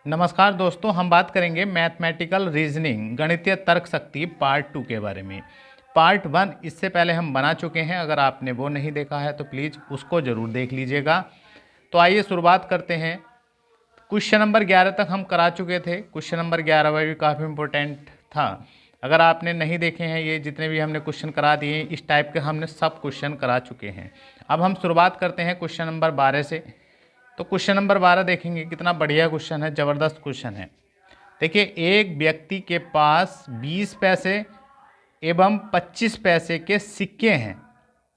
नमस्कार दोस्तों, हम बात करेंगे मैथमेटिकल रीजनिंग गणितीय तर्क शक्ति पार्ट 2 के बारे में। पार्ट 1 इससे पहले हम बना चुके हैं, अगर आपने वो नहीं देखा है तो प्लीज़ उसको ज़रूर देख लीजिएगा। तो आइए शुरुआत करते हैं। क्वेश्चन नंबर 11 तक हम करा चुके थे। क्वेश्चन नंबर 11 भी काफ़ी इंपॉर्टेंट था। अगर आपने नहीं देखे हैं, ये जितने भी हमने क्वेश्चन करा दिए इस टाइप के हमने सब क्वेश्चन करा चुके हैं। अब हम शुरुआत करते हैं क्वेश्चन नंबर 12 से। तो क्वेश्चन नंबर 12 देखेंगे, कितना बढ़िया क्वेश्चन है, ज़बरदस्त क्वेश्चन है। देखिए, एक व्यक्ति के पास 20 पैसे एवं 25 पैसे के सिक्के हैं।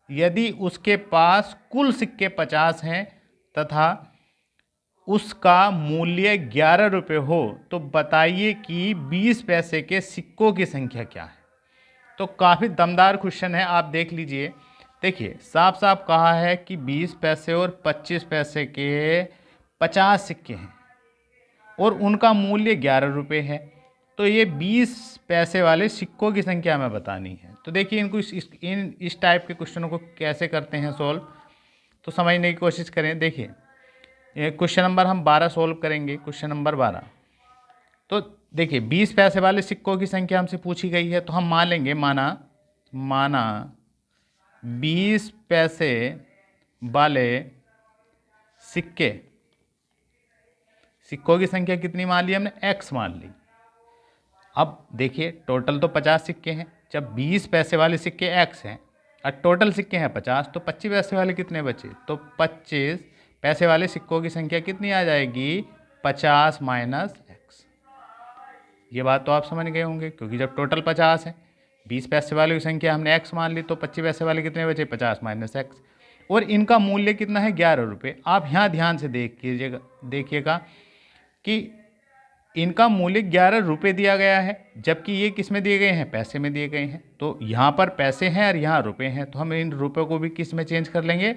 यदि उसके पास कुल सिक्के 50 हैं तथा उसका मूल्य 11 रुपये हो, तो बताइए कि 20 पैसे के सिक्कों की संख्या क्या है। तो काफ़ी दमदार क्वेश्चन है, आप देख लीजिए। देखिए, साफ साफ कहा है कि 20 पैसे और 25 पैसे के 50 सिक्के हैं और उनका मूल्य 11 रुपये है। तो ये 20 पैसे वाले सिक्कों की संख्या हमें बतानी है। तो देखिए, इनको इस टाइप के क्वेश्चनों को कैसे करते हैं सॉल्व, तो समझने की कोशिश करें। देखिए, ये क्वेश्चन नंबर हम 12 सॉल्व करेंगे। क्वेश्चन नंबर 12, तो देखिए 20 पैसे वाले सिक्कों की संख्या हमसे पूछी गई है, तो हम मान लेंगे, माना 20 पैसे वाले सिक्कों की संख्या कितनी मान ली हमने, x मान ली। अब देखिए, टोटल तो 50 सिक्के हैं। जब 20 पैसे वाले सिक्के x हैं और टोटल सिक्के हैं 50, तो 25 पैसे वाले कितने बचे, तो 25 पैसे वाले सिक्कों की संख्या कितनी आ जाएगी, 50 माइनस x। ये बात तो आप समझ गए होंगे, क्योंकि जब टोटल 50 है, 20 पैसे वाले की संख्या हमने x मान ली, तो 25 पैसे वाले कितने बचे, 50 माइनस x। और इनका मूल्य कितना है, 11 रुपये। आप यहाँ ध्यान से देखिएगा कि इनका मूल्य 11 रुपये दिया गया है, जबकि ये किस में दिए गए हैं, पैसे में दिए गए हैं। तो यहाँ पर पैसे हैं और यहाँ रुपये हैं, तो हम इन रुपयों को भी किस में चेंज कर लेंगे,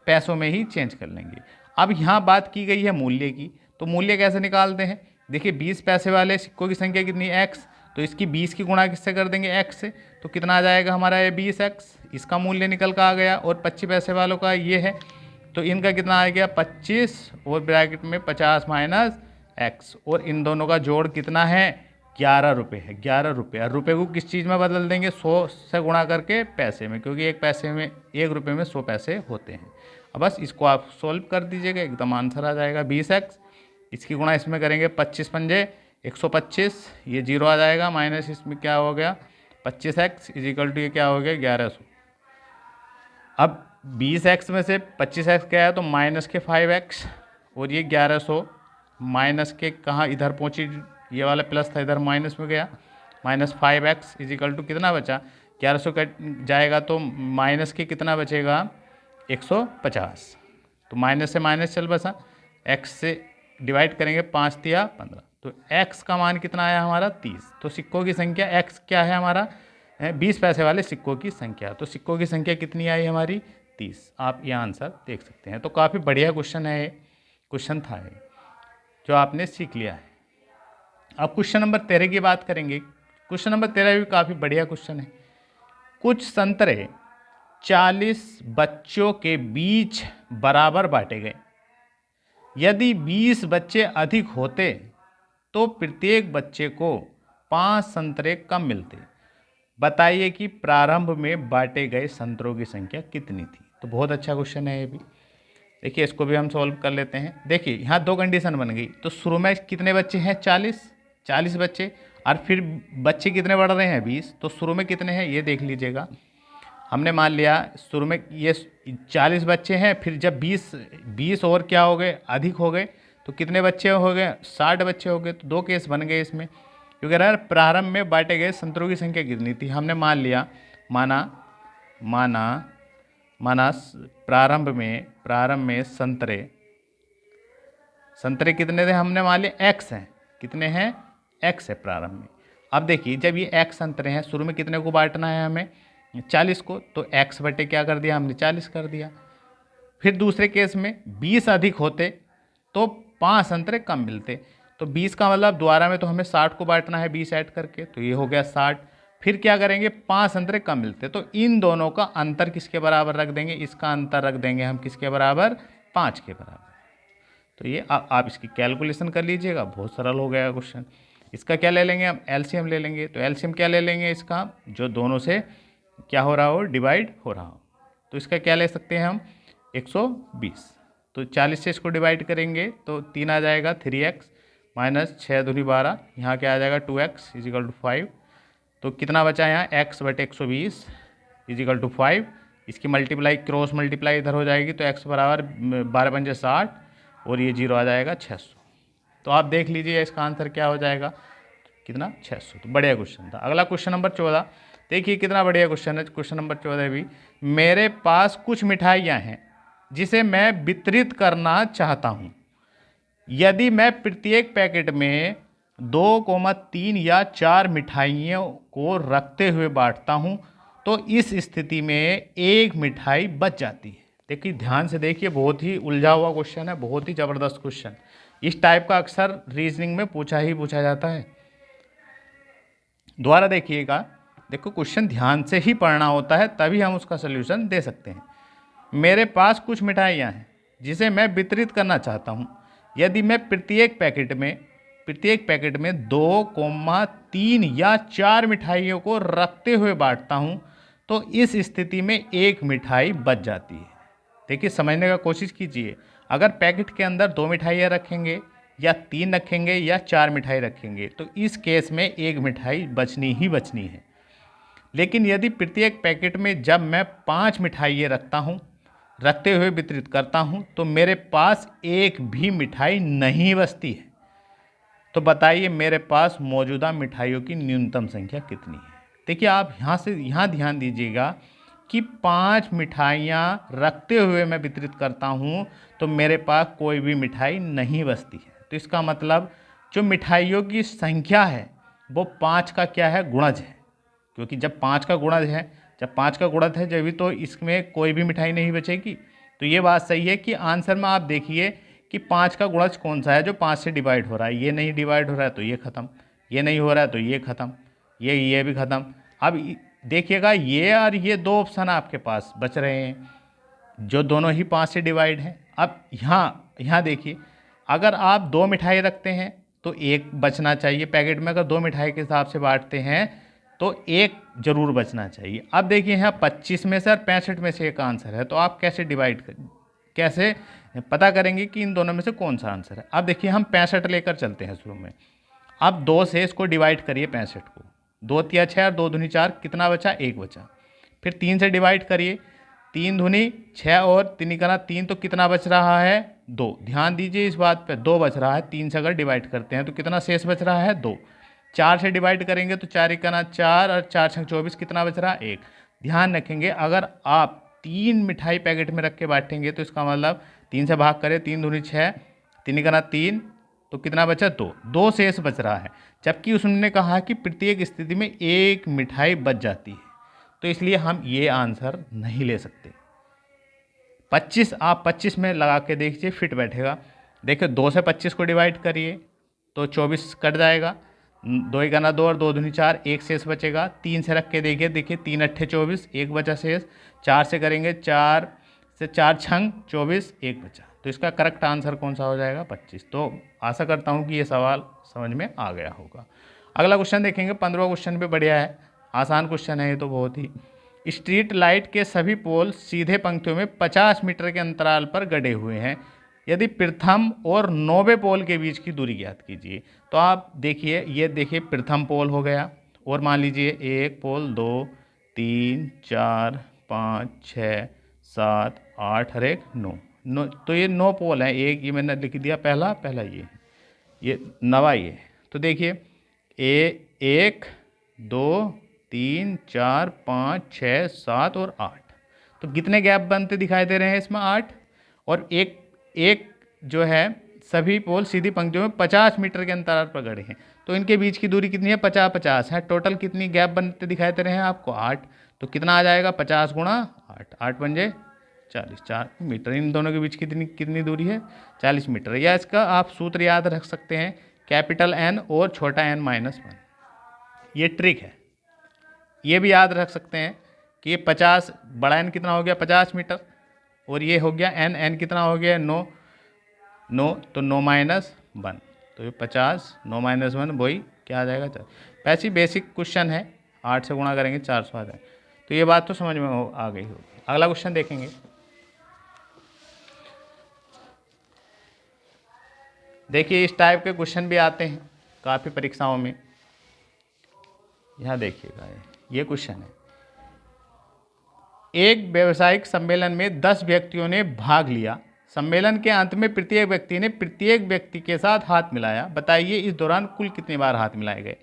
पैसों में ही चेंज कर लेंगे। अब यहाँ बात की गई है मूल्य की, तो मूल्य कैसे निकालते हैं। देखिए, 20 पैसे वाले सिक्कों की संख्या कितनी, x, तो इसकी 20 की गुणा किससे कर देंगे, x से। तो कितना आ जाएगा हमारा, ये 20x, इसका मूल्य निकल कर आ गया। और 25 पैसे वालों का ये है, तो इनका कितना आ गया, 25 और ब्रैकेट में 50 माइनस x। और इन दोनों का जोड़ कितना है, 11 रुपये है। 11 रुपये, और रुपये को किस चीज़ में बदल देंगे, 100 से गुणा करके पैसे में, क्योंकि एक रुपये में 100 पैसे होते हैं। अब बस इसको आप सोल्व कर दीजिएगा, एकदम आंसर आ जाएगा 20x। इसकी गुणा इसमें करेंगे, 25 पंजे 125, ये 0 आ जाएगा, माइनस इसमें क्या हो गया, 25x इजिकल टू ये क्या हो गया, 1100। अब 20x में से 25x गया तो माइनस के 5x, और ये 1100 माइनस के कहाँ इधर पहुँची, ये वाला प्लस था इधर माइनस में गया, माइनस 5x इजिकल टू कितना बचा, 1100 कट जाएगा तो माइनस के कितना बचेगा, 150। तो माइनस से माइनस चल बसा, x से डिवाइड करेंगे, 5 तिया 15, तो x का मान कितना आया हमारा, 30। तो सिक्कों की संख्या x क्या है हमारा, 20 पैसे वाले सिक्कों की संख्या। तो सिक्कों की संख्या कितनी आई हमारी, 30। आप ये आंसर देख सकते हैं। तो काफ़ी बढ़िया क्वेश्चन है, क्वेश्चन था ये, जो आपने सीख लिया है। अब क्वेश्चन नंबर 13 की बात करेंगे। क्वेश्चन नंबर 13 भी काफ़ी बढ़िया क्वेश्चन है। कुछ संतरे 40 बच्चों के बीच बराबर बांटे गए। यदि 20 बच्चे अधिक होते तो प्रत्येक बच्चे को 5 संतरे कम मिलते। बताइए कि प्रारंभ में बांटे गए संतरों की संख्या कितनी थी। तो बहुत अच्छा क्वेश्चन है ये भी। देखिए, इसको भी हम सॉल्व कर लेते हैं। देखिए, यहाँ दो कंडीशन बन गई। तो शुरू में कितने बच्चे हैं, 40 बच्चे, और फिर बच्चे कितने बढ़ रहे हैं, 20। तो शुरू में कितने हैं ये देख लीजिएगा। हमने मान लिया शुरू में ये 40 बच्चे हैं, फिर जब 20 और क्या हो गए, अधिक हो गए, तो कितने बच्चे हो गए, 60 बच्चे हो गए। तो दो केस बन गए इसमें, क्योंकि यार प्रारंभ में बांटे गए संतरों की संख्या कितनी थी। हमने मान लिया, माना प्रारंभ में संतरे कितने थे, हमने मान लिया x हैं, कितने हैं, x है प्रारंभ में। अब देखिए, जब ये x संतरे हैं, शुरू में कितने को बांटना है हमें, 40 को, तो x बटे क्या कर दिया हमने, 40 कर दिया। फिर दूसरे केस में 20 अधिक होते तो 5 संतरे कम मिलते। तो 20 का मतलब दोबारा में तो हमें 60 को बांटना है 20 ऐड करके, तो ये हो गया 60। फिर क्या करेंगे, 5 संतरे कम मिलते, तो इन दोनों का अंतर किसके बराबर रख देंगे, इसका अंतर रख देंगे हम किसके बराबर, 5 के बराबर। तो ये आप इसकी कैलकुलेशन कर लीजिएगा, बहुत सरल हो गया क्वेश्चन। इसका क्या ले लेंगे हम, एलसीएम ले लेंगे। तो एलसीएम क्या ले लेंगे इसका, जो दोनों से क्या हो रहा हो, डिवाइड हो रहा हो। तो इसका क्या ले सकते हैं हम, 120। तो 40 से इसको डिवाइड करेंगे तो 3 आ जाएगा, 3x माइनस 6 दूनी 12, यहाँ क्या आ जाएगा 2x इजिकल टू 5। तो कितना बचा यहाँ, x बटे 120 इजिकल टू 5। इसकी मल्टीप्लाई, क्रॉस मल्टीप्लाई इधर हो जाएगी, तो x बराबर 12 पंजे 60 और ये 0 आ जाएगा 600। तो आप देख लीजिए इसका आंसर क्या हो जाएगा, कितना, 600। तो बढ़िया क्वेश्चन था। अगला क्वेश्चन नंबर 14, देखिए कितना बढ़िया क्वेश्चन है। क्वेश्चन नंबर 14 भी, मेरे पास कुछ मिठाइयाँ हैं जिसे मैं वितरित करना चाहता हूँ। यदि मैं प्रत्येक पैकेट में 2, 3 या 4 मिठाइयों को रखते हुए बांटता हूँ तो इस स्थिति में एक मिठाई बच जाती है। देखिए ध्यान से देखिए, बहुत ही उलझा हुआ क्वेश्चन है, बहुत ही ज़बरदस्त क्वेश्चन। इस टाइप का अक्सर रीजनिंग में पूछा ही पूछा जाता है। दोबारा देखिएगा, देखो क्वेश्चन ध्यान से ही पढ़ना होता है, तभी हम उसका सोल्यूशन दे सकते हैं। मेरे पास कुछ मिठाइयाँ हैं जिसे मैं वितरित करना चाहता हूँ। यदि मैं प्रत्येक पैकेट में 2, 3 या 4 मिठाइयों को रखते हुए बांटता हूँ तो इस स्थिति में एक मिठाई बच जाती है। देखिए समझने का कोशिश कीजिए, अगर पैकेट के अंदर 2 मिठाइयाँ रखेंगे या 3 रखेंगे या 4 मिठाई रखेंगे तो इस केस में एक मिठाई बचनी ही बचनी है। लेकिन यदि प्रत्येक पैकेट में जब मैं 5 मिठाइयाँ रखते हुए वितरित करता हूँ तो मेरे पास एक भी मिठाई नहीं बचती है। तो बताइए मेरे पास मौजूदा मिठाइयों की न्यूनतम संख्या कितनी है। देखिए आप यहाँ ध्यान दीजिएगा कि 5 मिठाइयाँ रखते हुए मैं वितरित करता हूँ तो मेरे पास कोई भी मिठाई नहीं बचती है। तो इसका मतलब जो मिठाइयों की संख्या है वो 5 का क्या है, गुणज है। क्योंकि जब 5 का गुणज है जब तो इसमें कोई भी मिठाई नहीं बचेगी। तो ये बात सही है कि आंसर में आप देखिए कि 5 का गुणज कौन सा है, जो 5 से डिवाइड हो रहा है। ये नहीं डिवाइड हो रहा है तो ये ख़त्म, ये नहीं हो रहा है तो ये ख़त्म, ये भी ख़त्म। अब देखिएगा ये और ये 2 ऑप्शन आपके पास बच रहे हैं जो दोनों ही 5 से डिवाइड हैं। अब यहाँ देखिए, अगर आप 2 मिठाई रखते हैं तो एक बचना चाहिए पैकेट में। अगर 2 मिठाई के हिसाब से बांटते हैं तो एक जरूर बचना चाहिए। अब देखिए यहाँ 25 में से और 65 में से एक आंसर है, तो आप कैसे पता करेंगे कि इन दोनों में से कौन सा आंसर है। अब देखिए हम 65 लेकर चलते हैं शुरू में। अब 2 से इसको डिवाइड करिए 65 को, 2 तिया 6 और 2 दूनी 4, कितना बचा, 1 बचा। फिर 3 से डिवाइड करिए, 3 दूनी 6 और 3 करा 3, तो कितना बच रहा है, 2। ध्यान दीजिए इस बात पे, 2 बच रहा है। 3 से अगर डिवाइड करते हैं तो कितना शेष बच रहा है, 2। 4 से डिवाइड करेंगे तो 4 करा 4 और 4 छंग 24, कितना बच रहा है, 1। ध्यान रखेंगे अगर आप 3 मिठाई पैकेट में रख के बांटेंगे तो इसका मतलब 3 से भाग करें, 3 दूनी 6, 3 करा 3, तो कितना बचा, 2 शेष बच रहा है। जबकि उसने कहा कि प्रत्येक स्थिति में एक मिठाई बच जाती है, तो इसलिए हम ये आंसर नहीं ले सकते। 25 आप 25 में लगा के देखिए, फिट बैठेगा। देखिए 2 से 25 को डिवाइड करिए तो 24 कट जाएगा, 2 गना 2 और 2 दूनी 4, 1 शेष बचेगा। 3 से रख के देखिए 3 अट्ठे 24, 1 बचा शेष। 4 से करेंगे, 4 से 4 छंग 24, 1 बचा। तो इसका करेक्ट आंसर कौन सा हो जाएगा, 25। तो आशा करता हूँ कि ये सवाल समझ में आ गया होगा। अगला क्वेश्चन देखेंगे, 15वां क्वेश्चन भी बढ़िया है, आसान क्वेश्चन है ये तो बहुत ही। स्ट्रीट लाइट के सभी पोल सीधे पंक्तियों में 50 मीटर के अंतराल पर गड़े हुए हैं। यदि प्रथम और 9वें पोल के बीच की दूरी ज्ञात कीजिए। तो आप देखिए, ये देखिए प्रथम पोल हो गया, और मान लीजिए 1 पोल, 2, 3, 4, 5, 6, 7, 8 और 1 9। तो ये 9 पोल हैं। एक ये मैंने लिख दिया, पहला ये नवा ये। तो देखिए 1, 2, 3, 4, 5, 6, 7 और 8। तो कितने गैप बनते दिखाई दे रहे हैं इसमें, 8। और एक जो है सभी पोल सीधी पंक्तियों में 50 मीटर के अंतराल पर गड़े हैं। तो इनके बीच की दूरी कितनी है, 50-50 है। टोटल कितनी गैप बनते दिखाई दे रहे हैं आपको, 8। तो कितना आ जाएगा, 50 गुणा 8, 8 पंजे 40, 4 मीटर। इन दोनों के बीच कितनी दूरी है, 40 मीटर। या इसका आप सूत्र याद रख सकते हैं, कैपिटल N और छोटा n -1। ये ट्रिक है, ये भी याद रख सकते हैं कि ये 50, बड़ा N कितना हो गया, 50 मीटर, और ये हो गया n कितना हो गया, 9। 9, तो 9 माइनस 1, तो ये 50, 9 माइनस 1 वही क्या आ जाएगा 4। वैसे ही बेसिक क्वेश्चन है, 8 से गुणा करेंगे 400 आ जाएगा। तो ये बात तो समझ में आ गई होगी। अगला क्वेश्चन देखेंगे। देखिए इस टाइप के क्वेश्चन भी आते हैं काफ़ी परीक्षाओं में। यहाँ देखिएगा ये क्वेश्चन है, एक व्यावसायिक सम्मेलन में 10 व्यक्तियों ने भाग लिया। सम्मेलन के अंत में प्रत्येक व्यक्ति ने प्रत्येक व्यक्ति के साथ हाथ मिलाया। बताइए इस दौरान कुल कितनी बार हाथ मिलाए गए।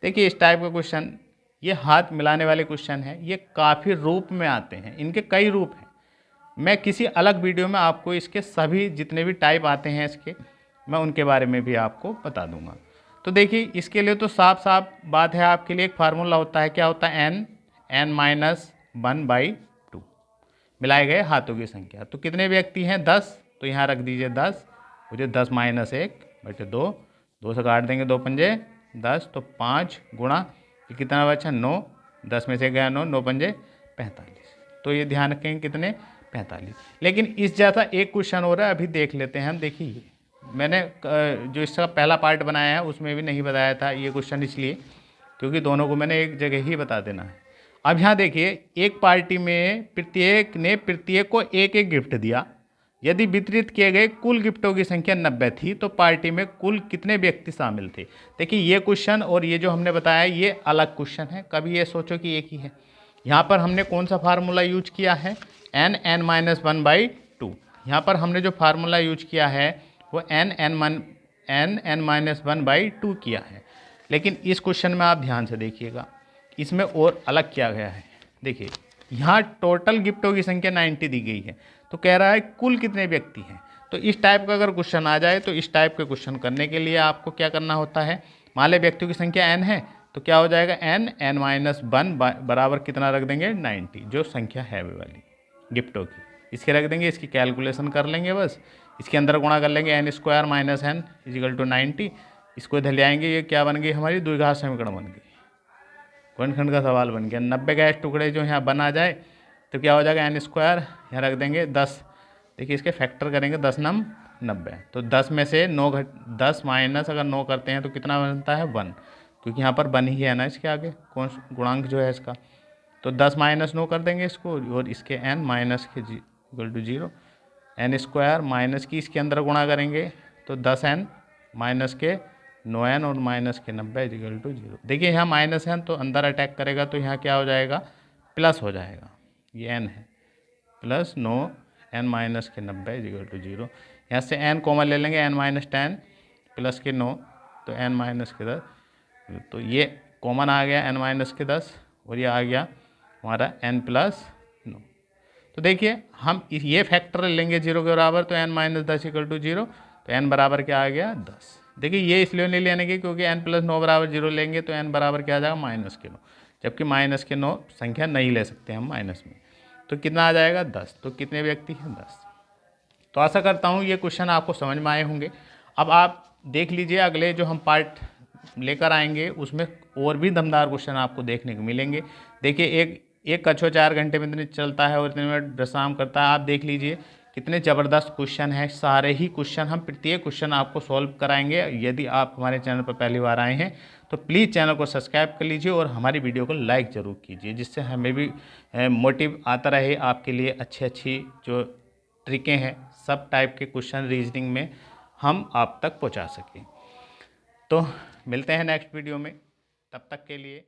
देखिए इस टाइप का क्वेश्चन, ये हाथ मिलाने वाले क्वेश्चन है, ये काफ़ी रूप में आते हैं, इनके कई रूप हैं। मैं किसी अलग वीडियो में आपको इसके सभी जितने भी टाइप आते हैं इसके, मैं उनके बारे में भी आपको बता दूंगा। तो देखिए इसके लिए तो साफ साफ बात है, आपके लिए एक फार्मूला होता है, क्या होता है, n माइनस 1/2 मिलाए गए हाथों की संख्या। तो कितने व्यक्ति हैं, 10, तो यहाँ रख दीजिए 10, मुझे 10 माइनस 1/2, 2 से काट देंगे, 2 पंजे 10, तो 5 गुणा ये कितना बचा 9, 10 में से गया 9, 9 पंजे 45। तो ये ध्यान रखेंगे कितने 45। लेकिन इस जैसा एक क्वेश्चन हो रहा है, अभी देख लेते हैं हम। देखिए मैंने जो इसका पहला पार्ट बनाया है उसमें भी नहीं बताया था ये क्वेश्चन, इसलिए क्योंकि दोनों को मैंने एक जगह ही बता देना है। अब यहाँ देखिए एक पार्टी में प्रत्येक ने प्रत्येक को एक एक गिफ्ट दिया। यदि वितरित किए गए कुल गिफ्टों की संख्या 90 थी तो पार्टी में कुल कितने व्यक्ति शामिल थे। देखिए ये क्वेश्चन और ये जो हमने बताया ये अलग क्वेश्चन है, कभी ये सोचो कि एक ही है। यहाँ पर हमने कौन सा फार्मूला यूज किया है, n माइनस 1/2। यहाँ पर हमने जो फार्मूला यूज किया है वो n माइनस 1/2 किया है। लेकिन इस क्वेश्चन में आप ध्यान से देखिएगा, इसमें और अलग किया गया है। देखिए यहाँ टोटल गिफ्टों की संख्या 90 दी गई है, तो कह रहा है कुल कितने व्यक्ति हैं। तो इस टाइप का अगर क्वेश्चन आ जाए तो इस टाइप के क्वेश्चन करने के लिए आपको क्या करना होता है, मान लें व्यक्तियों की संख्या n है तो क्या हो जाएगा n माइनस 1 बराबर कितना रख देंगे 90, जो संख्या है वे वाली गिफ्टों की, इसके रख देंगे, इसकी कैलकुलेशन कर लेंगे बस, इसके अंदर गुणा कर लेंगे n² minus n is equal to 90। इसको इधर ले आएंगे, ये क्या बन गई हमारी द्विघात समीकरण बन गई, गुणनखंड का सवाल बन गया। 90 का टुकड़े जो यहाँ बना जाए तो क्या हो जाएगा n², यहाँ रख देंगे 10। देखिए इसके फैक्टर करेंगे 10 नम 90, तो 10 में से 9 10 माइनस अगर 9 करते हैं तो कितना बनता है 1, क्योंकि यहाँ पर 1 ही है ना इसके आगे, कौन गुणांक जो है इसका। तो 10 माइनस 9 कर देंगे इसको, और इसके n माइनस के इक्वल टू 0, n² माइनस की इसके अंदर गुणा करेंगे तो 10n माइनस के 9n और माइनस के 90 इक्वल टू 0। देखिए यहाँ माइनस n तो अंदर अटैक करेगा तो यहाँ क्या हो जाएगा प्लस हो जाएगा, ये n है प्लस 9n माइनस के 90 इक्वल टू 0। यहाँ से n कॉमन ले लेंगे, n माइनस 10 प्लस के 9 तो n माइनस के 10, तो ये कॉमन आ गया n माइनस के 10 और ये आ गया हमारा n प्लस 9। तो देखिए हम ये फैक्टर लेंगे 0 के बराबर, तो n माइनस 10 इक्वल टू 0, तो n बराबर क्या आ गया 10। देखिए ये इसलिए नहीं लेने की क्योंकि n प्लस 9 बराबर 0 लेंगे तो n बराबर क्या आ जाएगा माइनस के 9, जबकि माइनस के 9 संख्या नहीं ले सकते हम माइनस में, तो कितना आ जाएगा 10। तो कितने व्यक्ति हैं 10। तो आशा करता हूँ ये क्वेश्चन आपको समझ में आए होंगे। अब आप देख लीजिए अगले जो हम पार्ट लेकर आएंगे उसमें और भी दमदार क्वेश्चन आपको देखने को मिलेंगे। देखिए एक कछुआ 4 घंटे में इतने चलता है और इतने मिनट विश्राम करता है। आप देख लीजिए कितने ज़बरदस्त क्वेश्चन हैं, सारे ही क्वेश्चन हम प्रत्येक क्वेश्चन आपको सॉल्व कराएंगे। यदि आप हमारे चैनल पर पहली बार आए हैं तो प्लीज़ चैनल को सब्सक्राइब कर लीजिए और हमारी वीडियो को लाइक ज़रूर कीजिए, जिससे हमें भी मोटिव आता रहे आपके लिए अच्छी जो ट्रिकें हैं सब टाइप के क्वेश्चन रीजनिंग में हम आप तक पहुंचा सकें। तो मिलते हैं नेक्स्ट वीडियो में, तब तक के लिए